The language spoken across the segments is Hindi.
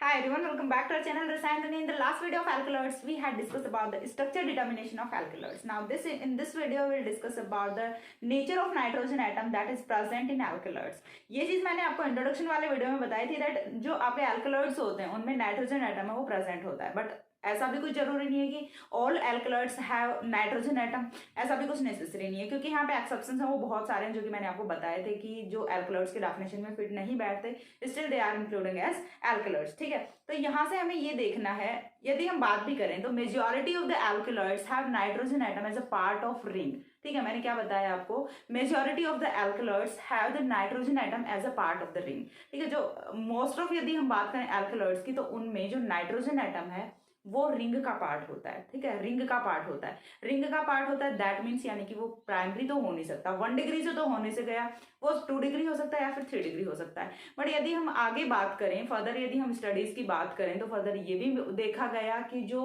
Hi everyone, welcome back to our channel Rasayan. In the last video of alkaloids, we had discussed about the structure determination of alkaloids. Now, in this video, we'll discuss about the nature of nitrogen atom that is present in alkaloids. ये चीज मैंने आपको इंट्रोडक्शन वाले वीडियो में बताई थी that जो आपके alkaloids होते हैं उनमें नाइट्रोजन एटम है वो प्रेजेंट होता है, बट ऐसा भी कुछ जरूरी नहीं है कि all alkaloids have nitrogen atom, ऐसा भी कुछ नेसेसरी नहीं है, क्योंकि यहाँ पे एक्सेप्शंस हैं वो बहुत सारे हैं जो कि मैंने आपको बताए थे कि जो एल्कलॉइड्स के डेफिनेशन में फिट नहीं बैठते, still they are including as alkaloids. ठीक है, तो यहाँ से हमें ये देखना है, यदि हम बात भी करें तो majority of the alkaloids have nitrogen atom as a part of ring. ठीक है, मैंने क्या बताया आपको, majority of the alkaloids have the nitrogen atom as a part of the ring. ठीक है, जो मोस्ट ऑफ यदि हम बात करें एल्कलॉइड्स की तो उनमें जो नाइट्रोजन एटम है वो रिंग का पार्ट होता है। ठीक है, रिंग का पार्ट होता है, रिंग का पार्ट होता है, दैट मीन्स यानी कि वो प्राइमरी तो हो नहीं सकता, 1 डिग्री से तो होने से गया, वो 2 डिग्री हो सकता है या फिर 3 डिग्री हो सकता है। बट यदि हम आगे बात करें फर्दर, यदि हम स्टडीज की बात करें तो फर्दर ये भी देखा गया कि जो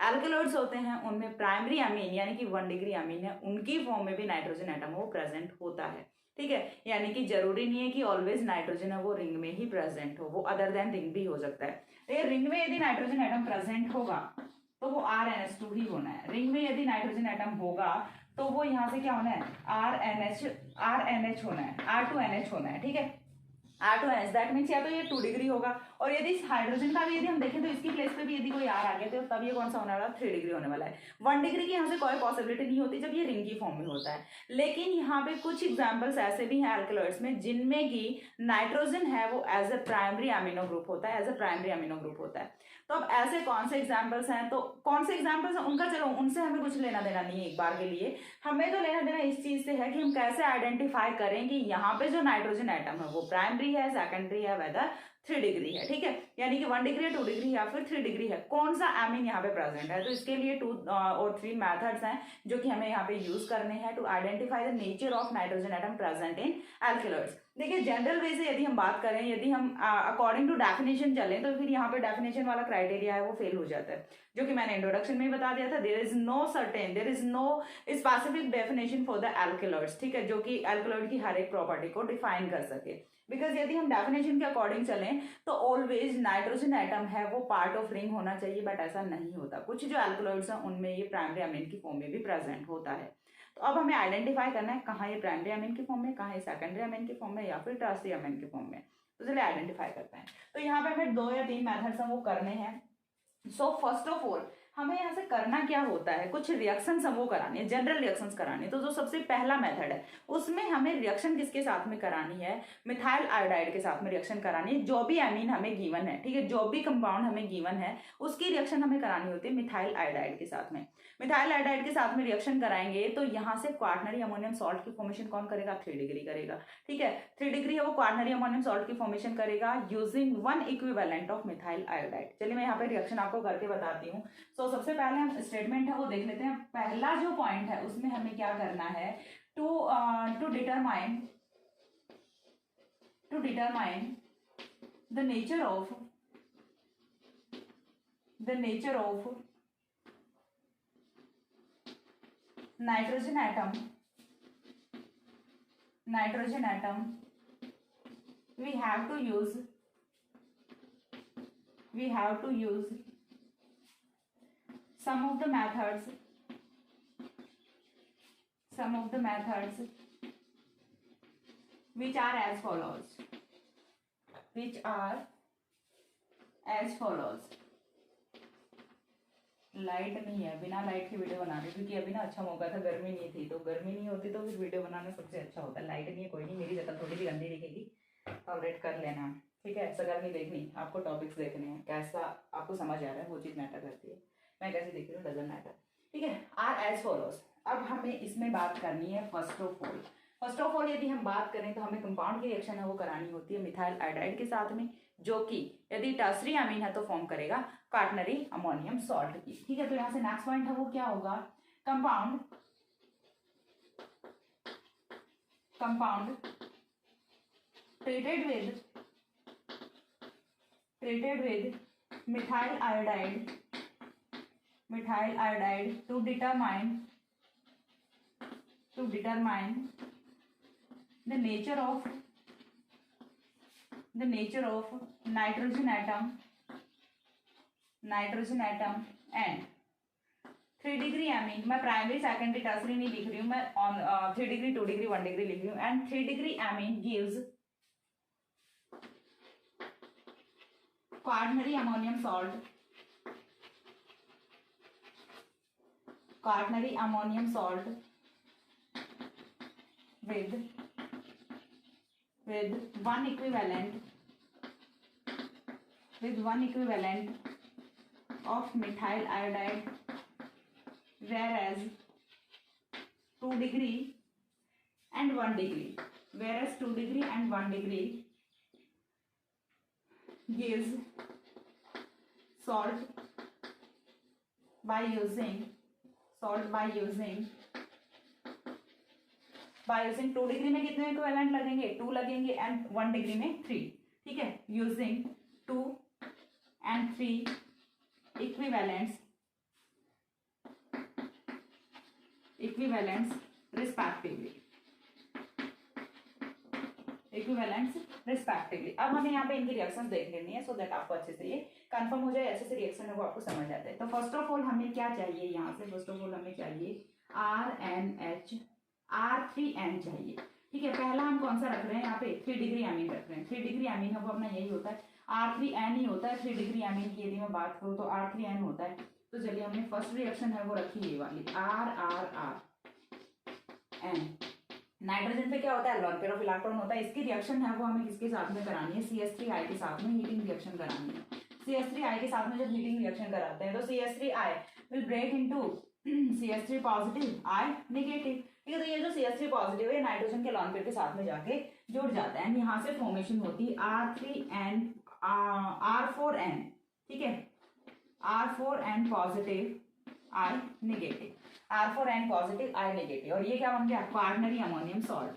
एल्कलॉइड्स होते हैं उनमें प्राइमरी अमीन यानी कि 1 डिग्री अमीन है, उनकी फॉर्म में भी नाइट्रोजन एटम वो प्रेजेंट होता है। ठीक है, यानी कि जरूरी नहीं है कि ऑलवेज नाइट्रोजन है वो रिंग में ही प्रेजेंट हो, वो अदर देन रिंग भी हो सकता है। तो रिंग में यदि नाइट्रोजन एटम प्रेजेंट होगा तो वो RnH2 ही होना है। रिंग में यदि नाइट्रोजन एटम होगा तो वो यहाँ से क्या होना है, RNH होना है, R2NH होना है। ठीक है, R2NH, दैट मीन्स या तो ये 2 डिग्री होगा, और यदि हाइड्रोजन का भी यदि हम देखें तो इसकी प्लेस पे भी यदि कोई R आ गया तो तब ये कौन सा होने वाला है, 3 डिग्री होने वाला है। 1 डिग्री की यहाँ से कोई पॉसिबिलिटी नहीं होती जब ये रिंग की फॉर्म में होता है। लेकिन यहाँ पे कुछ एग्जाम्पल्स ऐसे भी हैं एल्कलॉइड्स में जिनमें की नाइट्रोजन है वो as a primary amino group होता है, as a primary amino group होता है। तो अब ऐसे कौन से एग्जाम्पल्स हैं, तो कौन से एग्जाम्पल्स हैं उनका चलो उनसे हमें कुछ लेना देना नहीं है एक बार के लिए, हमें तो लेना देना इस चीज से है कि हम कैसे आइडेंटिफाई करें कि यहाँ पे जो नाइट्रोजन एटम है वो प्राइमरी है, सेकेंडरी है, वेदर 3 डिग्री है। ठीक है, यानी कि 1 डिग्री है, 2 डिग्री या फिर 3 डिग्री है, कौन सा एमीन यहाँ पे प्रेजेंट है। तो इसके लिए 2 और 3 मेथड्स हैं जो कि हमें यहाँ पे यूज करने हैं to identify the nature of nitrogen atom present in alkaloids. देखिए, जनरल वे से यदि हम बात करें, यदि हम अकॉर्डिंग टू डेफिनेशन चलें तो फिर यहाँ पे डेफिनेशन वाला क्राइटेरिया है वो फेल हो जाता है, जो कि मैंने इंट्रोडक्शन में ही बता दिया था। There is no specific definition for the alkaloids. ठीक है, जो कि एल्कलॉइड की हर एक प्रॉपर्टी को डिफाइन कर सके, बिकॉज यदि हम डेफिनेशन के अकॉर्डिंग चलें तो ऑलवेज नाइट्रोजन एटम है वो पार्ट ऑफ रिंग होना चाहिए, बट ऐसा नहीं होता। कुछ जो एल्कलॉइड्स हैं उनमें ये प्राइमरी अमीन की फॉर्म में भी प्रेजेंट होता है। तो अब हमें आइडेंटिफाई करना है कहाँ ये प्राइमरी अमीन की फॉर्म में, कहाँ ये सेकेंडरी अमीन की फॉर्म में, या फिर टर्शियरी अमीन की फॉर्म में। तो चलिए आइडेंटिफाई करते हैं। तो यहाँ पे हमें 2 या 3 मेथड्स हैं वो करने हैं। सो फर्स्ट ऑफ ऑल हमें यहाँ से करना क्या होता है, कुछ रिएक्शंस हम वो करानी है, जनरल रिएक्शंस करानी है। तो जो सबसे पहला मेथड है उसमें हमें रिएक्शन किसके साथ में करानी है, मिथाइल आयोडाइड के साथ में रिएक्शन करानी है। जो भी अमीन हमें गिवन है, ठीक है, जो भी कंपाउंड हमें गिवन है उसकी रिएक्शन हमें करानी होती है मिथाइल आयोडाइड के साथ में। मिथाइल आयोडाइड के साथ में रिएक्शन कराएंगे तो यहाँ से क्वार्टनरी अमोनियम सॉल्ट की फॉर्मेशन कौन करेगा, 3 डिग्री करेगा। ठीक है, 3 डिग्री है वो क्वार्टनरी अमोनियम सॉल्ट की फॉर्मेशन करेगा using 1 equivalent of methyl iodide. चलिए मैं यहाँ पे रिएक्शन आपको करके बताती हूँ। सो सबसे पहले हम स्टेटमेंट है वो देख लेते हैं। पहला जो पॉइंट है उसमें हमें क्या करना है, to determine the nature of nitrogen atom we have to use some of the methods which are as follows, light नहीं है, बिना लाइट की वीडियो बना रही हूँ क्योंकि अभी ना अच्छा मौका था, गर्मी नहीं थी, तो गर्मी नहीं होती तो फिर वीडियो बनाना सबसे अच्छा होता है। लाइट नहीं है, कोई नहीं, मेरी शक्ल थोड़ी सी गंदी दिखेगी, टॉलरेट कर लेना। ठीक है, शक्ल नहीं देखनी, आपको टॉपिक्स देखने हैं, कैसा आपको समझ आ रहा है वो चीज़ मैटर करती है, मैं कैसे देख रही हूँ डजंट मैटर। ठीक है, आर एज फॉलोज। अब हमें इसमें बात करनी है फर्स्ट ऑफ ऑल यदि हम बात करें तो हमें कंपाउंड की रिएक्शन है वो करानी होती है मिथाइल आयोडाइड के साथ में, जो कि यदि टर्शियरी अमीन है तो फॉर्म करेगा क्वार्टनरी अमोनियम सॉल्ट की। ठीक है, तो यहाँ से नेक्स्ट पॉइंट है वो क्या होगा, compound treated with methyl iodide to determine the nature of nitrogen atom nitrogen atom and 3 degree amine, मैं प्राइमरी सेकेंडरी टर्सरी नहीं लिख रही हूँ, मैं ऑन 3 डिग्री 2 डिग्री 1 डिग्री लिख रही हूँ, and 3 degree amine gives quaternary ammonium salt, quaternary ammonium salt with one equivalent of methyl iodide, whereas 2 degree and 1 degree gives salt by using 2 degree में कितने इक्विवेलेंट लगेंगे, 2 लगेंगे, एंड 1 डिग्री में 3, ठीक है, यूजिंग 2 and 3 equivalents respectively. अब हमें यहाँ पे इनकी रिएक्शन देख लेनी है, सो दैट आपको अच्छे से ये कंफर्म हो जाए, अच्छे से रिएक्शन है वो आपको समझ आता है. तो फर्स्ट ऑफ ऑल हमें क्या चाहिए, यहाँ से फर्स्ट ऑफ ऑल हमें चाहिए RNH R3N चाहिए, ठीक है. पहला हम कौन सा रख रहे हैं, यहाँ पे 3 डिग्री एमीन रख रहे हैं. 3 डिग्री एमीन है वो अपना यही होता है, R3N ही होता है. 3 डिग्री एमीन की यदि मैं बात करूँ तो R3N होता है. तो चलिए हमने फर्स्ट रिएक्शन है वो रखी ये वाली RRRN. नाइट्रोजन पे क्या होता है, लोन पेयर ऑफ इलेक्ट्रॉन होता है. इसकी रिएक्शन है वो हमें किसके साथ में करानी है, CH3I के साथ में हीटिंग रिएक्शन करानी है. CH3I के साथ में जब हीटिंग रिएक्शन कराते हैं तो CH3I will break into CH3 positive I negative, ठीक है. तो ये जो CH3 पॉजिटिव है नाइट्रोजन के लोन पेयर के साथ में जाके जुड़ जाता है, यहाँ से फॉर्मेशन होती है R3N R4N, ठीक है, R4N positive I negative, R4N positive I negative. और ये क्या बन गया, quaternary ammonium salt,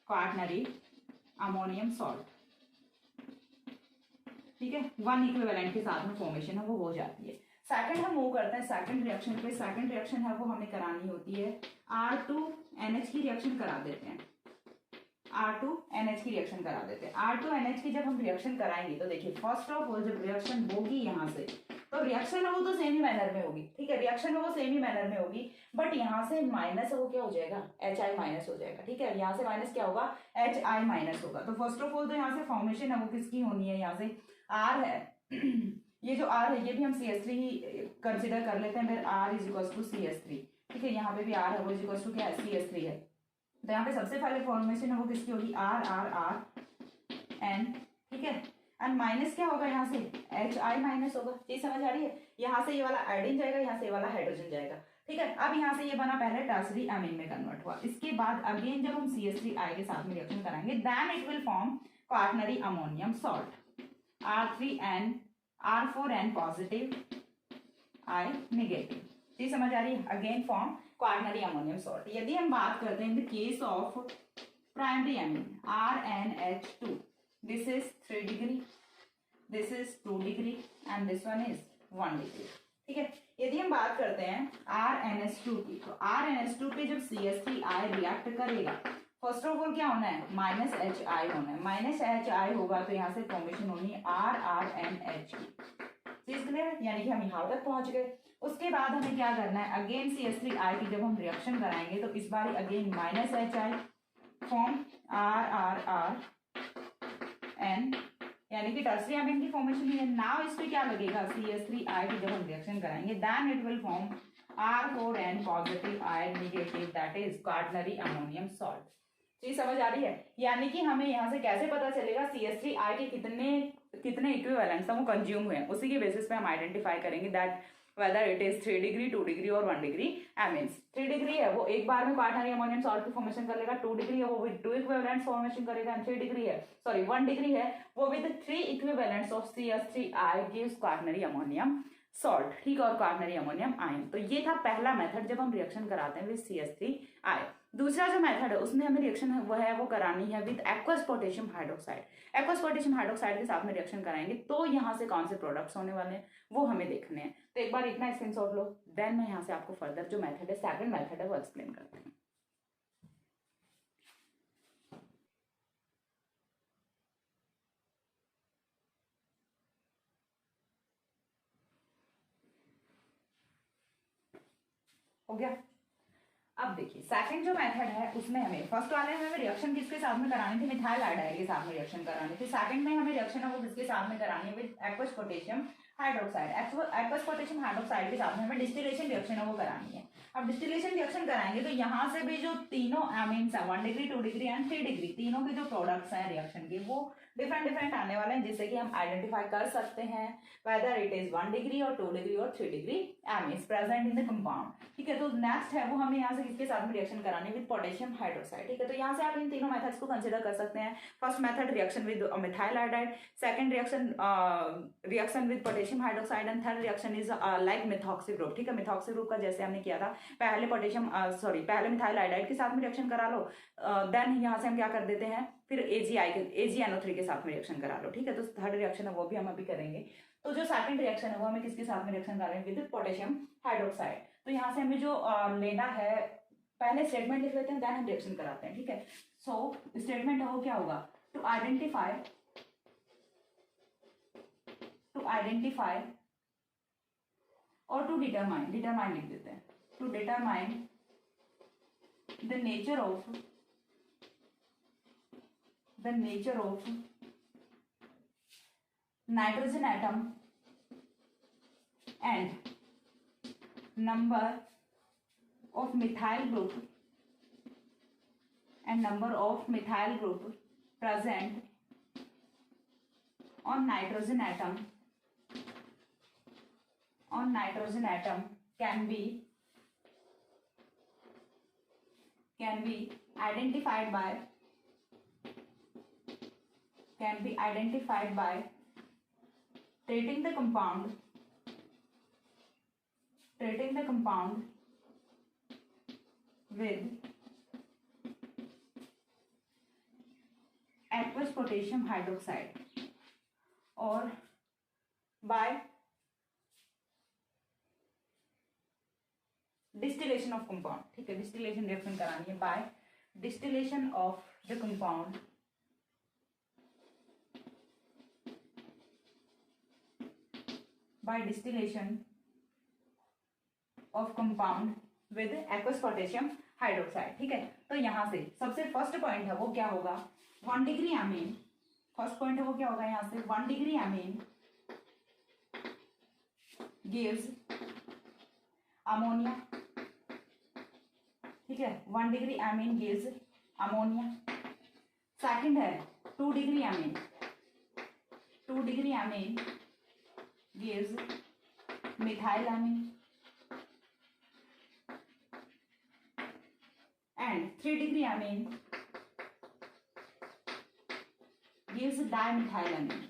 quaternary ammonium salt, ठीक है. 1 इक्विवेलेंट के साथ में फॉर्मेशन है वो हो जाती है. सेकंड हम मूव करते हैं सेकंड रिएक्शन पे. सेकंड रिएक्शन है वो हमें करानी होती है R2NH की रिएक्शन करा देते हैं. R2NH की रिएक्शन करा देते हैं. R2NH की जब हम रिएक्शन कराएंगे तो देखिए फर्स्ट ऑफ ऑल जब रिएक्शन होगी यहाँ से तो रिएक्शन है वो तो सेम ही मैनर में होगी, ठीक है. रिएक्शन है वो सेम ही मैनर में होगी, बट यहाँ से माइनस है वो क्या हो जाएगा, HI माइनस हो जाएगा, ठीक है. यहाँ से माइनस क्या होगा, HI माइनस होगा. तो फर्स्ट ऑफ ऑल तो यहाँ से फॉर्मेशन है वो किसकी होनी है, यहाँ से R है ये जो R है ये भी हम CH3 ही कंसिडर कर लेते हैं. फिर R is equal to CH3, ठीक है. यहाँ पे भी R है वो इज इक्वल टू क्या है, CH3 है. तो यहाँ पे सबसे पहले फॉर्मेशन है वो किसकी होगी, RRRN, ठीक है. एंड माइनस क्या होगा, यहाँ से HI माइनस होगा. चीज समझ आ रही है. यहाँ से ये वाला आयोडीन जाएगा, यहाँ से ये वाला हाइड्रोजन जाएगा, ठीक है. अब यहाँ से ये बना पहले टर्सरी एमीन में कन्वर्ट हुआ. इसके बाद अगेन जब हम CH3I के साथ में रिएक्शन कराएंगे then it will form quaternary ammonium salt, R3N R4N positive I negative. चीज समझ आ रही है. Again form quaternary ammonium salt. यदि हम बात करते हैं in the case of primary amine RNH2, this is 3 degree, this is 2 degree and this one is 1 degree, ठीक है. यदि हम बात करते हैं RNH2 की तो RNH2 पे जब CH3I रिएक्ट करेगा फर्स्ट ऑफ ऑल क्या होना है, माइनस HI होना है. माइनस HI होगा तो यहाँ से फॉर्मेशन होनी है RRNH. चीज क्लियर है, यानी कि हम यहाँ तक पहुंच गए. उसके बाद हमें क्या करना है, अगेन CH3I की जब हम रिएक्शन कराएंगे तो इस बार again minus HI form RRRN, यानी कि टर्सरी एमीन की फॉर्मेशन है. नाउ इस पे क्या लगेगा, CH3I की जब हम रिएक्शन कराएंगे then it will form R4N positive I negative, that is quaternary ammonium salt. चीज समझ आ रही है. यानी कि हमें यहाँ से कैसे पता चलेगा CH3I के कितने इक्विवेलेंट्स वो कंज्यूम हुए हैं, उसी के बेसिस पे हम आइडेंटिफाई करेंगे that whether it is 3 degree 2 degree और 1 डिग्री एमीन्स. 3 डिग्री है वो एक बार में क्वार्टनरी अमोनियम सॉल्ट की फॉर्मेशन कर लेगा. 2 डिग्री है वो विद 2 इक्विवेलेंट्स फॉर्मेशन करेगा. एंड 3 डिग्री है 1 डिग्री है वो with 3 equivalents of CH3I gives quaternary ammonium salt, ठीक है, और क्वार्टनरी अमोनियम आयन. तो ये था पहला मेथड जब हम रिएक्शन कराते हैं विद CH3I. दूसरा जो मेथड है उसमें हमें रिएक्शन वो करानी है with aqueous potassium hydroxide. Aqueous potassium hydroxide के साथ में रिएक्शन कराएंगे तो यहाँ से कौन से प्रोडक्ट्स होने वाले हैं वो हमें देखने हैं. तो एक बार इतना स्क्रीनशॉट लो, देन मैं यहाँ से आपको फर्दर जो मेथड है सेकंड मेथड है वो एक्सप्लेन करते हैं. हो गया। अब देखिए सेकंड जो मेथड है उसमें हमें फर्स्ट वाले में हमें रिएक्शन किसके साथ में करानी थी, मिथाइल आयोडाइड के साथ में रिएक्शन करानी थी। सेकंड में हमें रिएक्शन है वो किसके साथ में करानी है, with aqueous potassium hydroxide. Aqueous potassium hydroxide के साथ में हमें डिस्टिलेशन रिएक्शन है वो करानी है। अब डिस्टिलेशन रिएक्शन कराएंगे तो यहाँ से भी जो तीनों एमीन्स है 1 डिग्री 2 डिग्री एंड 3 डिग्री, तीनों के जो प्रोडक्ट्स हैं रिएक्शन के वो डिफरेंट आने वाले हैं, जिससे कि हम आइडेंटिफाई कर सकते हैं वेदर इट इज 1 डिग्री और 2 डिग्री और 3 degree amines present in the compound. ठीक है, तो नेक्स्ट है वो हमें यहाँ से किसके साथ में रिएक्शन करानी है, विद पोटेशियम हाइड्रोक्साइड। ठीक है, तो यहाँ से आप इन तीनों मेथड्स को कंसिडर कर सकते हैं। First method reaction with methyl iodide, second reaction with potassium hydroxide and third reaction is like methoxy group. ठीक है, मिथॉक्सी ग्रुप का जैसे हमने किया था, पहले मिथाइल आयोडाइड के साथ में रिएक्शन करा लो, देन यहाँ से हम क्या कर देते हैं, फिर AgNO3 के साथ में रिएक्शन करा लो। ठीक है, तो थर्ड रिएक्शन है वो भी हम अभी करेंगे। तो जो सेकंड रिएक्शन है वो हमें किसके साथ में रिएक्शन करेंगे, विद पोटेशियम हाइड्रोक्साइड। तो यहाँ से हमें जो लेना है, पहले स्टेटमेंट लिख लेते हैं, देन हम रिएक्शन कराते हैं। ठीक है, सो स्टेटमेंट है वो क्या होगा, टू आइडेंटिफाई और टू डिटरमाइन लिख देते हैं, to determine the nature of nitrogen atom and number of methyl group present on nitrogen atom can be identified by treating the compound with aqueous potassium hydroxide or by distillation of compound. ठीक है, डिस्टिलेशन रिएक्शन करानी है by distillation of the compound with aqueous potassium hydroxide. ठीक है, तो यहाँ से सबसे फर्स्ट पॉइंट है वो क्या होगा, 1 डिग्री एमीन। फर्स्ट पॉइंट है वो क्या होगा, यहाँ से 1 डिग्री एमीन गिव्स अमोनिया। ठीक है, 1 degree amine gives ammonia. Second है 2 degree amine gives methyl amine and 3 degree amine gives dimethyl amine.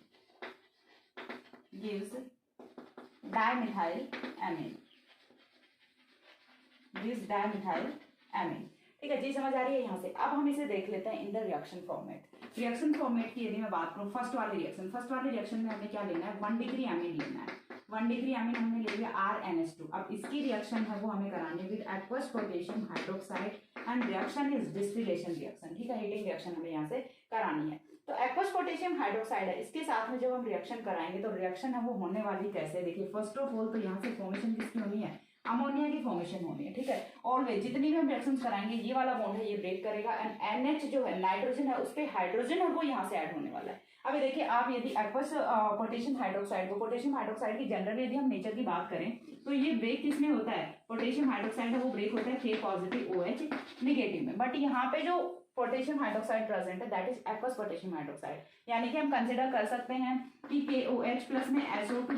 ठीक है जी, समझ आ रही है यहाँ से। अब हम इसे देख लेते हैं in the reaction format. Reaction format की यदि मैं बात करूँ, फर्स्ट वाले रिएक्शन में हमें क्या लेना है, 1 डिग्री एमीन लेना है। 1 डिग्री एमीन हमने ले लिया RNH2। अब इसकी रिएक्शन है वो हमें करानी है with aqueous potassium hydroxide and reaction is distillation reaction. ठीक है, हीटिंग रिएक्शन हमें यहाँ से करानी है। तो एक्वस पोटेशियम हाइड्रोक्साइड है, इसके साथ में जब हम रिएक्शन कराएंगे तो रिएक्शन है वो होने वाली कैसे, देखिए फर्स्ट ऑफ ऑल तो यहाँ से फॉर्मेशन किसकी होनी है, अमोनिया की फॉर्मेशन होनी है। ठीक है, ऑलवेज जितनी भी हम रिएक्शन कराएंगे ये वाला बॉन्ड है ये ब्रेक करेगा एंड NH जो है नाइट्रोजन है उस पे हाइड्रोजन है वो यहाँ से ऐड होने वाला है। अभी देखिए आप यदि एक्वस पोटेशियम हाइड्रोक्साइड की जनरली यदि हम नेचर की बात करें तो ये ब्रेक किसमें होता है, पोटेशियम हाइड्रोक्साइड है वो ब्रेक होता है K पॉजिटिव OH निगेटिव में। बट यहाँ पे जो पोटेशियम हाइड्रोक्साइड प्रेजेंट है that is aqueous potassium hydroxide, यानी कि हम कंसिडर कर सकते हैं कि KOH प्लस में H2O की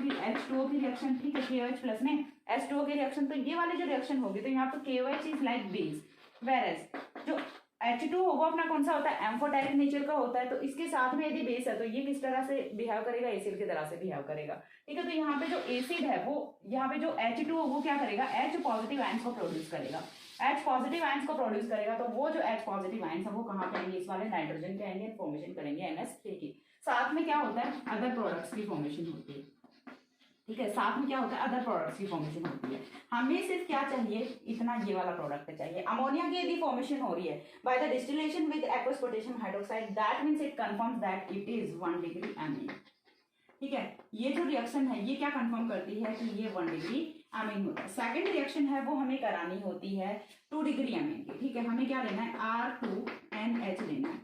रिएक्शन। ठीक है, KOH प्लस में H2O की रिएक्शन, तो ये वाली जो रिएक्शन होगी तो यहाँ पे KOH is like base, whereas जो H2 होगा अपना कौन सा होता है, एम्फोटेरिक नेचर का होता है। तो इसके साथ में यदि बेस है तो ये किस तरह से बिहेव करेगा, एसिड की तरह से बिहेव करेगा। ठीक है, तो यहाँ पे जो एसिड है वो यहाँ पे जो H2 वो क्या करेगा, H पॉजिटिव आयंस को प्रोड्यूस करेगा। तो वो जो H पॉजिटिव आयंस है वो कहाँ पे आएंगे, इस वाले नाइट्रोजन के आएंगे, फॉर्मेशन करेंगे NH3 की। साथ में क्या होता है, अदर प्रोडक्ट्स की फॉर्मेशन होती है। ठीक है, साथ में क्या होता है, अदर प्रोडक्ट्स की फॉर्मेशन होती है। हमें सिर्फ क्या चाहिए, इतना ये वाला प्रोडक्ट चाहिए। अमोनिया की यदि फॉर्मेशन हो रही है by the distillation with aqueous potassium hydroxide, that means it confirms that it is 1 degree amine. ठीक है, ये जो रिएक्शन है ये क्या कंफर्म करती है कि ये 1 डिग्री अमीन होता है। सेकंड रिएक्शन है वो हमें करानी होती है 2 डिग्री अमीन की, ठीक है। हमें क्या लेना है, R2NH लेना है,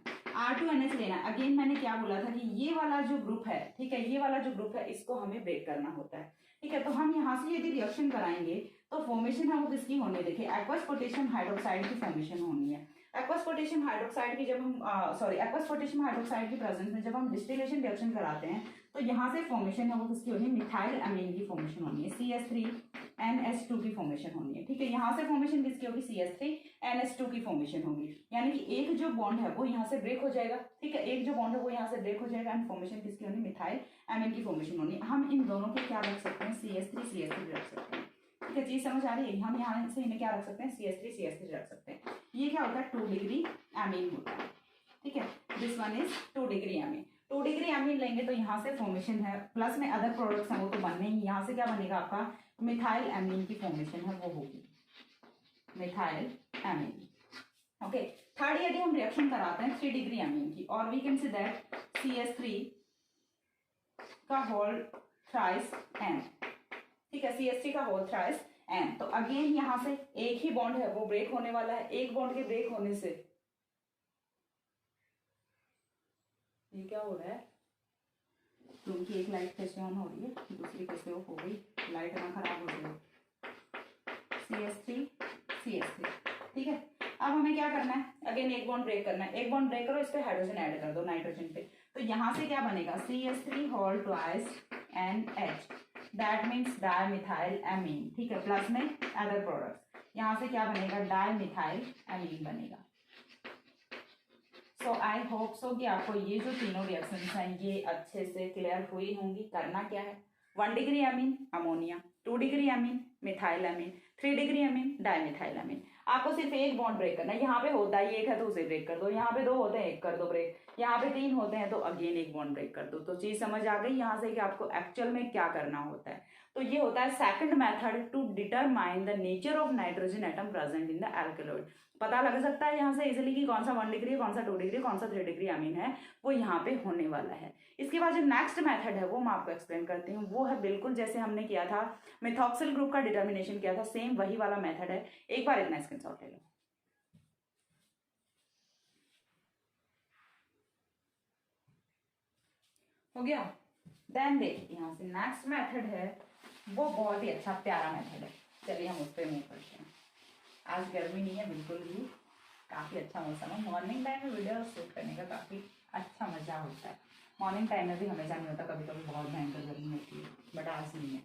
R2NH लेना है। अगेन मैंने क्या बोला था कि ये वाला जो ग्रुप है, ठीक है, ये वाला जो ग्रुप है इसको हमें ब्रेक करना होता है, ठीक है। तो हम यहाँ से यदि रिएक्शन कराएंगे तो फॉर्मेशन है वो किसकी होनी है, देखिए एक्वस पोटेशियम हाइड्रोक्साइड की फॉर्मेशन होनी है। एक्वस पोटेशियम हाइड्रोक्साइड की जब हम एक्वस पोटेशियम हाइड्रोक्साइड की प्रेजेंस में जब हम डिस्टिलेशन रिएक्शन कराते हैं तो यहाँ से फॉर्मेशन है वो किसकी होनी है, मिथाइल अमीन की फॉर्मेशन होनी है, CH3NH2 की फॉर्मेशन होनी है, ठीक है। यहाँ से फॉर्मेशन किसकी होगी, CH3NH2 की फॉर्मेशन होगी, यानी कि एक जो बॉन्ड है वो यहाँ से ब्रेक हो जाएगा, ठीक है, एक जो बॉन्ड है वो यहाँ से ब्रेक हो जाएगा एंड फॉर्मेशन किसकी होनी, मिथाइल अमीन की फॉर्मेशन होनी है। हम इन दोनों को क्या रख सकते हैं, CH3 रख सकते हैं, ठीक है। चीज समझ आ रही है, हम यहाँ से इन्हें क्या रख सकते हैं, CH3 रख सकते हैं। ये क्या होता है, 2 डिग्री अमीन होता है, ठीक है। This one is 2 degree Amin. 2 degree अमीन लेंगे तो यहाँ से फॉर्मेशन है, प्लस में अदर प्रोडक्ट्स हैं वो तो बनने ही, यहाँ से क्या बनेगा आपका मिथाइल अमीन की फॉर्मेशन है वो होगी मिथाइल अमीन, ओके। थर्ड यदि हम रिएक्शन कराते हैं 3 डिग्री अमीन की, और we can see that CH3 का होल थ्राइस N, ठीक है, CH3 का होल थ्राइस N। तो अगेन यहाँ से एक ही बॉन्ड है वो ब्रेक होने वाला है, एक बॉन्ड के ब्रेक होने से ये क्या हो रहा है, क्योंकि एक लाइट कैसे ऑन हो रही है दूसरी कैसे ऑफ हो गई, लाइट ना खराब हो गई, CH3, ठीक है। अब हमें क्या करना है, अगेन एक बॉन्ड ब्रेक करना है, एक बॉन्ड ब्रेक करो, इस पे हाइड्रोजन ऐड कर दो नाइट्रोजन पे, तो यहाँ से क्या बनेगा, CH3 whole twice NH, that means dimethyl amine, ठीक है, प्लस में अदर प्रोडक्ट्स, यहाँ से क्या बनेगा, डाइमिथाइल अमीन बनेगा। सो आई होप सो कि आपको ये जो तीनों रिएक्शंस हैं ये अच्छे से क्लियर हुई होंगी। करना क्या है, 1 degree amine ammonia, 2 degree amine methyl amine, 3 degree amine dimethyl amine. आपको सिर्फ एक बॉन्ड ब्रेक करना है, यहाँ पे होता है एक है तो उसे ब्रेक कर दो, यहाँ पे 2 होते हैं एक कर दो ब्रेक, यहाँ पे 3 होते हैं तो अगेन एक बॉन्ड ब्रेक कर दो। तो चीज समझ आ गई यहाँ से कि आपको एक्चुअल में क्या करना होता है। तो ये होता है second method to determine the nature of nitrogen atom present in the alkaloid. पता लग सकता है यहाँ से इजिली कि कौन सा 1 डिग्री, कौन सा 2 डिग्री, कौन सा 3 डिग्री अमीन है वो यहाँ पे होने वाला है। इसके बाद जो नेक्स्ट मेथड है वो मैं आपको एक्सप्लेन करती हूँ, वो है बिल्कुल जैसे हमने किया था मेथॉक्सिल ग्रुप का डिटर्मिनेशन किया था, सेम वही वाला मेथड है। एक बार इतना स्क्रीनशॉट ले लो, हो गया। देन देखिए यहाँ से नेक्स्ट मेथड है वो बहुत ही अच्छा प्यारा मेथड है, चलिए हम उस पर मूव करते हैं। आज गर्मी नहीं है बिल्कुल भी, काफ़ी अच्छा मौसम है, मॉर्निंग टाइम में वीडियो शूट करने का काफ़ी अच्छा मजा होता है। मॉर्निंग टाइम में भी हमेशा नहीं होता, कभी कभी बहुत भयंकर गर्मी होती है, बट आज नहीं है।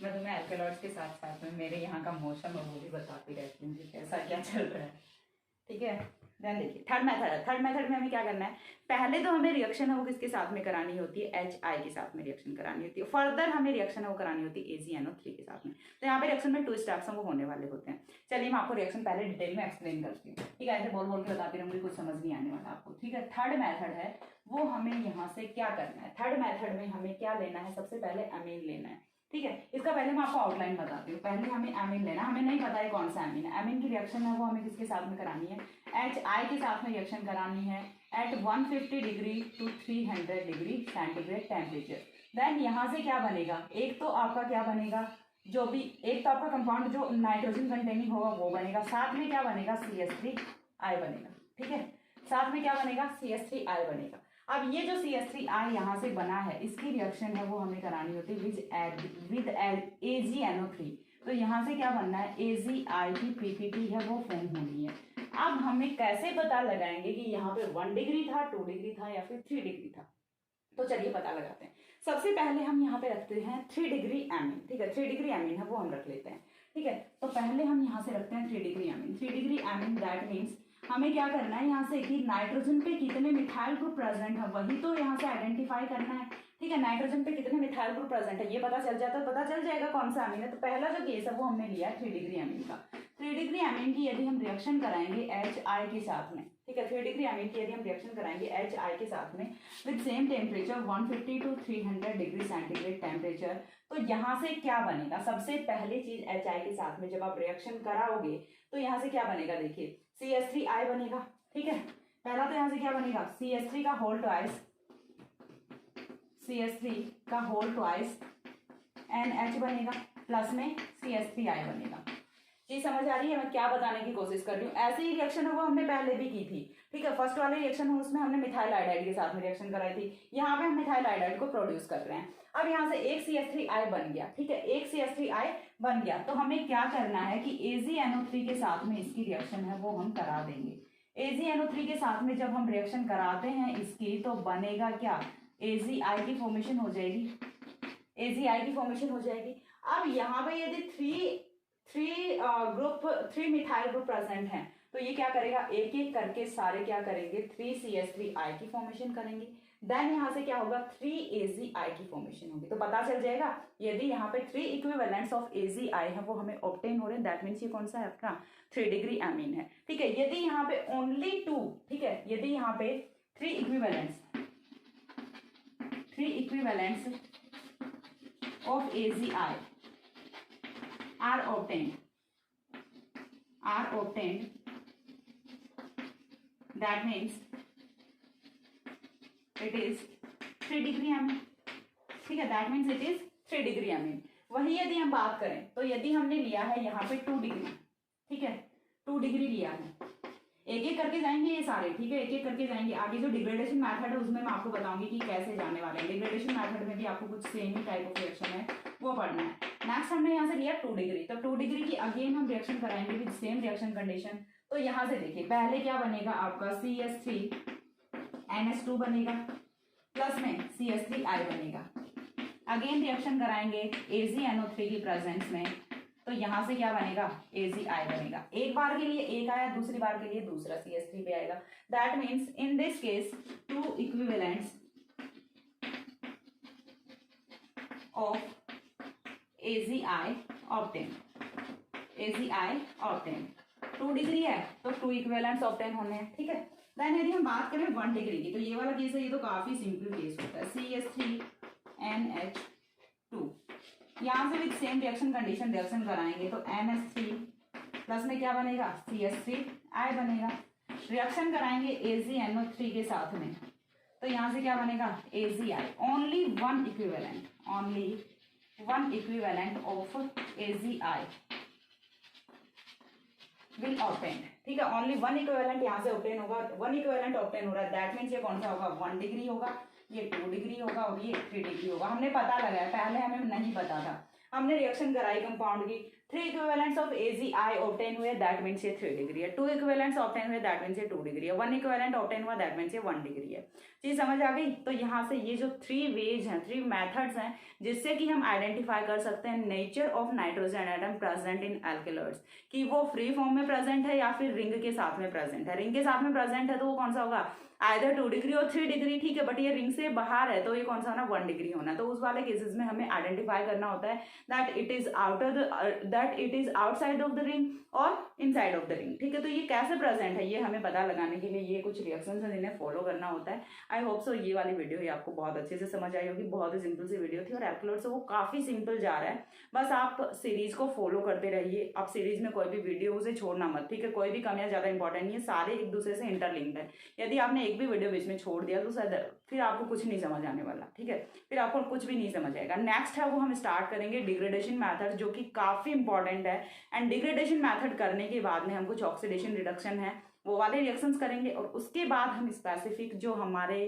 मैं तुम्हें एल्कलॉइड्स के साथ साथ में मेरे यहाँ का मौसम और वो भी बताती रहती हूँ कि कैसा क्या चल रहा है, ठीक है। देन देखिए थर्ड मेथड है, थर्ड मेथड में हमें क्या करना है, पहले तो हमें रिएक्शन है वो किसके साथ में करानी होती है, HI के साथ में रिएक्शन करानी होती है, फर्दर हमें रिएक्शन है वो करानी होती है AgNO3 के साथ में। तो यहाँ पे रिएक्शन में 2 स्टेप्स हैं वो होने वाले होते हैं। चलिए मैं आपको रिएक्शन पहले डिटेल में एक्सप्लेन करती हूँ, ठीक है, ऐसे बोल बोल के बताती रहूँगी, कुछ समझ नहीं आने वाला आपको, ठीक है। थर्ड मेथड है वो हमें यहाँ से क्या करना है, थर्ड मेथड में हमें क्या लेना है, सबसे पहले अमीन लेना है, ठीक है। इसका पहले मैं आपको आउटलाइन बताती हूँ। पहले हमें अमीन लेना, हमें नहीं पता है कौन सा अमीन है, अमीन की रिएक्शन है वो हमें किसके साथ में करानी है, HI के साथ में रिएक्शन करानी है at 150 degree to 300 degree centigrade temperature. Then यहाँ से क्या बनेगा, एक तो आपका क्या बनेगा, जो भी एक तो आपका कंपाउंड जो नाइट्रोजन कंटेनिंग होगा वो बनेगा, साथ में क्या बनेगा, CH3I बनेगा, ठीक है, साथ में क्या बनेगा, CH3I बनेगा। अब ये जो CH3I यहाँ से बना है इसकी रिएक्शन है वो हमें करानी होती है विद AgNO3। तो यहाँ से क्या बनना है, AgI की PPT है वो फॉर्म होनी है। अब हमें कैसे पता लगाएंगे कि यहाँ पे 1 डिग्री था, 2 डिग्री था या फिर 3 डिग्री था, तो चलिए पता लगाते हैं। सबसे पहले हम यहाँ पे रखते हैं 3 डिग्री अमीन, ठीक है, 3 डिग्री अमीन है वो हम रख लेते हैं, ठीक है। तो पहले हम यहाँ से रखते हैं 3 degree Amin, 3 degree Amin that means हमें क्या करना है यहाँ से कि नाइट्रोजन पे कितने मिथाइल ग्रुप प्रेजेंट है वही तो यहाँ से आइडेंटिफाई करना है, ठीक है। नाइट्रोजन पे कितने मिथाइल ग्रुप प्रेजेंट है ये पता चल जाता है, पता चल जाएगा कौन सा अमीन है। तो पहला जो केस है वो हमने लिया 3 डिग्री अमीन का। 3 डिग्री अमीन की यदि हम रिएक्शन कराएंगे HI के साथ में, ठीक है, 3 डिग्री अमीन की यदि हम रिएक्शन कराएंगे HI के साथ में with same temperature 150 to 300 degree centigrade temperature, तो यहाँ से क्या बनेगा, सबसे पहली चीज HI के साथ में जब आप रिएक्शन कराओगे तो यहाँ से क्या बनेगा, देखिए CH3I बनेगा, ठीक है। पहला तो यहाँ से क्या बनेगा, CH3 का होल ट्वाइस NH बनेगा, प्लस में CH3I बनेगा। चीज समझ आ रही है मैं क्या बताने की कोशिश कर रही हूँ? ऐसे ही रिएक्शन है वो हमने पहले भी की थी, ठीक है। फर्स्ट वाले रिएक्शन है उसमें हमने मिथाइल आयोडाइड के साथ में रिएक्शन कराई थी, यहाँ पे हम मिथाइल आयोडाइड को प्रोड्यूस कर रहे हैं। अब यहाँ से एक CH3I बन गया, ठीक है, एक CH3I बन गया, तो हमें क्या करना है कि AgNO3 के साथ में इसकी रिएक्शन है वो हम करा देंगे। AgNO3 के साथ में जब हम रिएक्शन कराते हैं इसकी, तो बनेगा क्या, AgI की फॉर्मेशन हो जाएगी, AgI की फॉर्मेशन हो जाएगी। अब यहाँ पे यदि थ्री मिथाइल ग्रुप प्रेजेंट हैं, तो ये क्या करेगा, एक एक करके सारे क्या करेंगे, 3CH3I की फॉर्मेशन करेंगे। देन यहाँ से क्या होगा, 3AgI की फॉर्मेशन होगी। तो पता चल जाएगा यदि यहाँ पे 3 इक्विवेलेंट्स ऑफ AgI है वो हमें ऑब्टेन हो रहे हैं, दैट मीन्स ये कौन सा है अपना 3 डिग्री एमीन है, ठीक है। यदि यहाँ पे ओनली 2, ठीक है, यदि यहाँ पे 3 equivalents of AgI are obtained, that means it is 3 degree amine, ठीक है, that means it is 3 degree amine. वही यदि हम बात करें तो यदि हमने लिया है यहाँ पे 2 डिग्री, ठीक है, 2 डिग्री लिया है, एक एक करके जाएंगे ये सारे, ठीक है, एक एक करके जाएंगे। आगे जो डिग्रेडेशन मेथड है उसमें मैं आपको बताऊंगी कि कैसे जाने वाले हैं। डिग्रेडेशन मेथड में भी आपको कुछ same he type of reaction है वो पढ़ना है। नेक्स्ट हमने यहाँ से लिया 2 डिग्री, तो 2 डिग्री की अगेन हम रिएक्शन कराएंगे विद सेम रिएक्शन कंडीशन। तो यहाँ से देखिए पहले क्या बनेगा आपका CH3NH2 बनेगा, प्लस में CH3I बनेगा। अगेन रिएक्शन कराएंगे AgNO3 की प्रेजेंस में, तो यहाँ से क्या बनेगा, AgI बनेगा। एक बार के लिए एक आया, दूसरी बार के लिए दूसरा CH3 पे आएगा। That means in this case 2 equivalents of AgI obtain, 2 degree है तो 2 इक्विवेलेंट्स ऑब्टेन होने हैं, ठीक है। देन यदि हम बात करें 1 डिग्री की, तो ये वाला केस है, ये तो काफी सिंपल केस होता है। CH3NH2, यहाँ से with same reaction condition reaction कराएंगे, तो NH3 प्लस में क्या बनेगा, CH3I बनेगा। रिएक्शन कराएंगे AgNO3 के साथ में, तो यहाँ से क्या बनेगा, AgI। Only one equivalent of AgI will obtain, ठीक है, ओनली वन इक्विवेलेंट यहाँ से ऑब्टेन होगा। 1 इक्विवेलेंट ऑब्टेन हो रहा है, दैट मीन्स ये कौन सा होगा, 1 डिग्री होगा, ये 2 डिग्री होगा और ये 3 डिग्री होगा। हमने पता लगाया, पहले हमें नहीं पता था, हमने रिएक्शन कराई कंपाउंड की। 3 इक्विवेलेंट्स ऑफ AgI ऑब्टेन हुए, दैट मीन्स ये 3 डिग्री है। 2 इक्विवेलेंट्स ऑब्टेन हुए, दैट मीन्स ये 2 डिग्री है। 1 इक्विवेलेंट ऑब्टेन हुआ, दैट मीन्स ये 1 डिग्री है। चीज समझ आ गई? तो यहाँ से ये जो 3 वेज हैं, 3 मेथड्स हैं जिससे कि हम आइडेंटिफाई कर सकते हैं nature of nitrogen atom present in alkaloids, कि वो फ्री फॉर्म में प्रेजेंट है या फिर रिंग के साथ में प्रेजेंट है। रिंग के साथ में प्रेजेंट है तो वो कौन सा होगा, आइदर 2 डिग्री और 3 डिग्री, ठीक है, बट ये रिंग से बाहर है तो ये कौन सा होना, 1 डिग्री होना। तो उस वाले केसेस में हमें आइडेंटिफाई करना होता है that it is outside of the ring और इनसाइड ऑफ द रिंग, ठीक है। तो ये कैसे प्रेजेंट है ये हमें पता लगाने के लिए ये कुछ रिएक्शंस हैं जिन्हें फॉलो करना होता है। आई होप सो ये वाली वीडियो ही आपको बहुत अच्छे से समझ आई होगी। बहुत ही सिंपल सी वीडियो थी और एल्कलॉइड्स से वो काफी सिंपल जा रहा है, बस आप सीरीज को फॉलो करते रहिए। आप सीरीज में कोई भी वीडियो उसे छोड़ना मत, ठीक है। कोई भी कमियां ज्यादा इंपॉर्टेंट नहीं है, सारे एक दूसरे से इंटरलिंक्ड है। यदि आपने एक भी वीडियो बीच में छोड़ दिया तो फिर आपको कुछ नहीं समझ आने वाला, ठीक है, फिर आपको कुछ भी नहीं समझ आएगा। नेक्स्ट है वो हम स्टार्ट करेंगे डिग्रेडेशन मैथड, जो कि काफी इंपॉर्टेंट है। एंड डिग्रेडेशन मैथड करने के बाद में हम कुछ ऑक्सीडेशन रिडक्शन है वो वाले रिएक्शंस करेंगे और उसके बाद हम स्पेसिफिक जो हमारे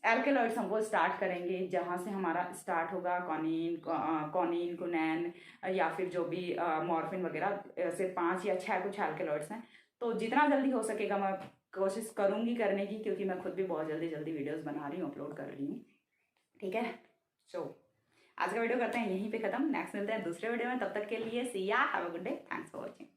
एल्केलॉइड्स हम वो स्टार्ट करेंगे, जहाँ से हमारा स्टार्ट होगा कॉनिन, कुनैन या फिर जो भी मॉर्फिन वगैरह, ऐसे 5 या 6 कुछ एल्केलॉइड्स हैं। तो जितना जल्दी हो सकेगा मैं कोशिश करूंगी करने की, क्योंकि मैं खुद भी बहुत जल्दी वीडियोस बना रही हूँ, अपलोड कर रही हूँ, ठीक है। सो आज का वीडियो करते हैं यहीं पे खत्म। नेक्स्ट मिलते हैं दूसरे वीडियो में, तब तक के लिए सी या, have a good day, thanks for watching.